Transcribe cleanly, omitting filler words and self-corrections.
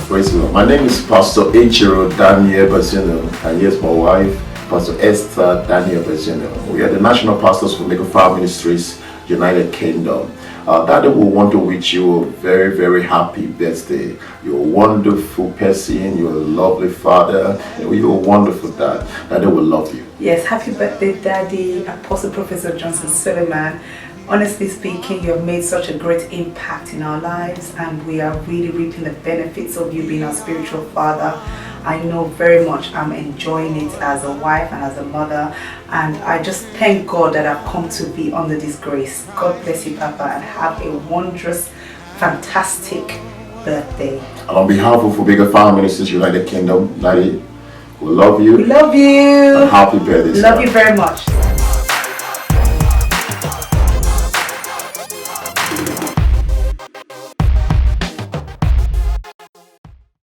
Praise the Lord. My name is Pastor H.O. Daniel Bazino, and yes, my wife, Pastor Esther Daniel Bazino. We are the National Pastors for Mega Fire Ministries, United Kingdom. Daddy will want to wish you a very, very happy birthday. You're a wonderful person. You're a lovely father. You're a wonderful dad. Daddy will love you. Yes, happy birthday, Daddy, Apostle Professor Johnson Suleman. Honestly speaking, you have made such a great impact in our lives, and we are really reaping the benefits of you being our spiritual father. I know very much I'm enjoying it as a wife and as a mother, and I just thank God that I've come to be under this grace. God bless you, Papa, and have a wondrous, fantastic birthday. And on behalf of Omega Fire Ministries United Kingdom, Daddy, we love you. We love you. And happy birthday. Love you very much.